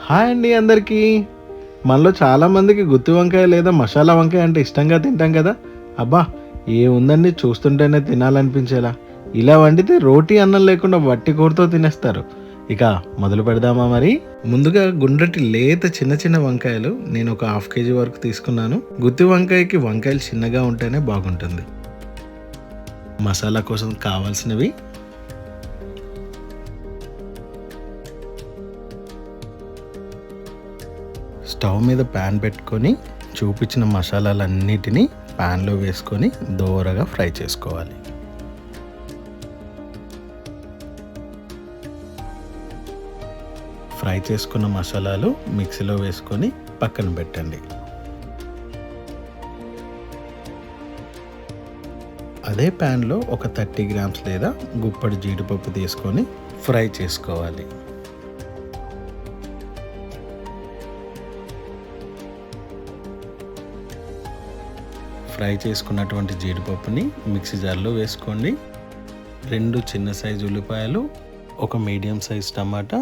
Hi అండి అందరికీ. మనలో చాలామందికి గుత్తి వంకాయ లేదా మసాలా వంకాయ అంటే ఇష్టంగా తింటాం కదా. అబ్బా, ఏముందండి, చూస్తుంటేనే తినాలనిపించేలా. ఇలా వండితే రోటీ అన్నం లేకుండా వట్టి కూరతో తినేస్తారు. ఇక మొదలు పెడదామా మరి. ముందుగా గుండ్రటి లేత చిన్న చిన్న వంకాయలు నేను ఒక హాఫ్ కేజీ వరకు తీసుకున్నాను. గుత్తి వంకాయకి వంకాయలు చిన్నగా ఉంటేనే బాగుంటుంది. మసాలా కోసం కావాల్సినవి: స్టవ్ మీద ప్యాన్ పెట్టుకొని చూపించిన మసాలాలన్నిటినీ ప్యాన్లో వేసుకొని దోరగా ఫ్రై చేసుకోవాలి. ఫ్రై చేసుకున్న మసాలాలు మిక్సీలో వేసుకొని పక్కన పెట్టండి. అదే ప్యాన్లో ఒక 30 గ్రామ్స్ లేదా గుప్పడి జీడిపప్పు తీసుకొని ఫ్రై చేసుకోవాలి. ఫ్రై చేసుకున్నటువంటి జీడిపప్పుని మిక్సీ జార్లో వేసుకోండి. 2 చిన్న సైజు ఉల్లిపాయలు, ఒక మీడియం సైజ్ టమాటా,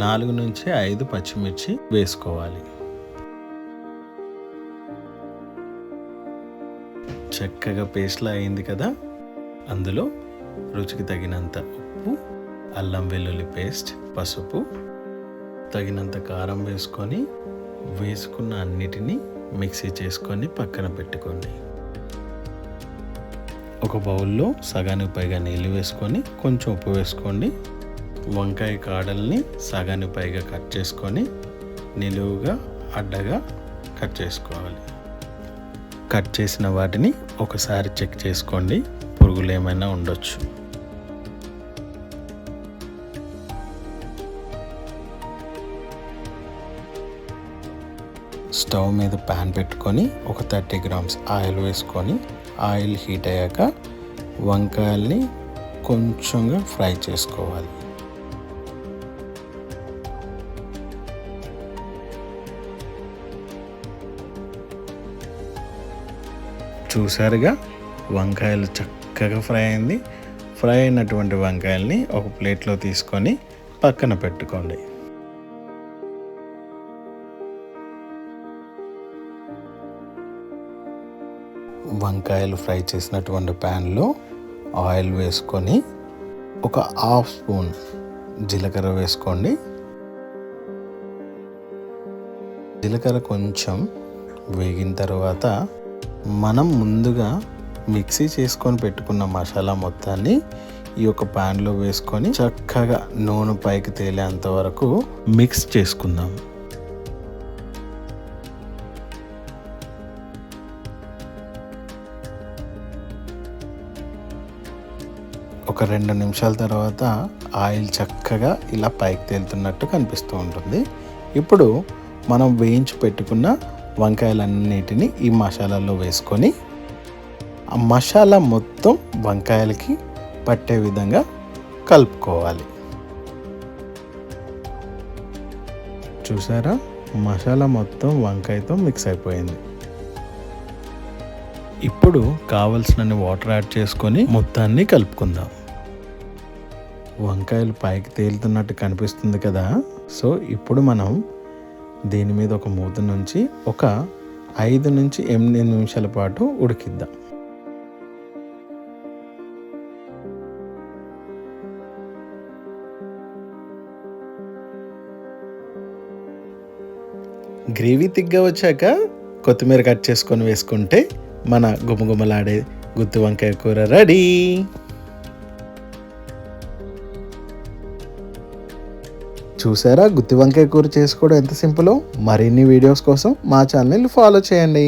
4 నుంచి 5 పచ్చిమిర్చి వేసుకోవాలి. చక్కగా పేస్ట్లా అయింది కదా. అందులో రుచికి తగినంత ఉప్పు, అల్లం వెల్లుల్లి పేస్ట్, పసుపు, తగినంత కారం వేసుకొని వేసుకున్న అన్నిటినీ మిక్సీ చేసుకొని పక్కన పెట్టుకోండి. ఒక బౌల్లో సగానికి పైగా నీళ్ళు వేసుకొని కొంచెం ఉప్పు వేసుకోండి. వంకాయ కాడల్ని సగానికి పైగా కట్ చేసుకొని నిలువుగా అడ్డగా కట్ చేసుకోవాలి. కట్ చేసిన వాటిని ఒకసారి చెక్ చేసుకోండి, పురుగులు ఏమైనా ఉండొచ్చు. స్టవ్ మీద ప్యాన్ పెట్టుకొని ఒక 30 గ్రామ్స్ ఆయిల్ వేసుకొని ఆయిల్ హీట్ అయ్యాక వంకాయల్ని కొంచెంగా ఫ్రై చేసుకోవాలి. చూసారుగా, వంకాయలు చక్కగా ఫ్రై అయింది. ఫ్రై అయినటువంటి వంకాయల్ని ఒక ప్లేట్లో తీసుకొని పక్కన పెట్టుకోండి. వంకాయలు ఫ్రై చేసినటువంటి ప్యాన్లో ఆయిల్ వేసుకొని ఒక హాఫ్ స్పూన్ జీలకర్ర వేసుకోండి. జీలకర్ర కొంచెం వేగిన తర్వాత మనం ముందుగా మిక్సీ చేసుకొని పెట్టుకున్న మసాలా మొత్తాన్ని ఈ యొక్క ప్యాన్లో వేసుకొని చక్కగా నూనె పైకి తేలేంత వరకు మిక్స్ చేసుకుందాం. ఒక 2 నిమిషాల తర్వాత ఆయిల్ చక్కగా ఇలా పైకి తేలుతున్నట్టు కనిపిస్తూ ఉంటుంది. ఇప్పుడు మనం వేయించి పెట్టుకున్న వంకాయలన్నిటిని ఈ మసాలాలో వేసుకొని ఆ మసాలా మొత్తం వంకాయలకి పట్టే విధంగా కలుపుకోవాలి. చూసారా, మసాలా మొత్తం వంకాయతో మిక్స్ అయిపోయింది. ఇప్పుడు కావలసినన్ని వాటర్ యాడ్ చేసుకొని మొత్తాన్ని కలుపుకుందాం. వంకాయలు పైకి తేలుతున్నట్టు కనిపిస్తుంది కదా. సో ఇప్పుడు మనం దీని మీద ఒక మూత నుంచి ఒక 5 నుంచి 8 నిమిషాల పాటు ఉడికిద్దాం. గ్రేవీ తిగ్గా వచ్చాక కొత్తిమీర కట్ చేసుకొని వేసుకుంటే మన గుమగుమలాడే గుత్తి వంకాయ కూర రెడీ. చూసారా, గుత్తి వంకాయ కూర చేసుకోవడం ఎంత సింపులో. మరిన్ని వీడియోస్ కోసం మా ఛానల్ ఫాలో చేయండి.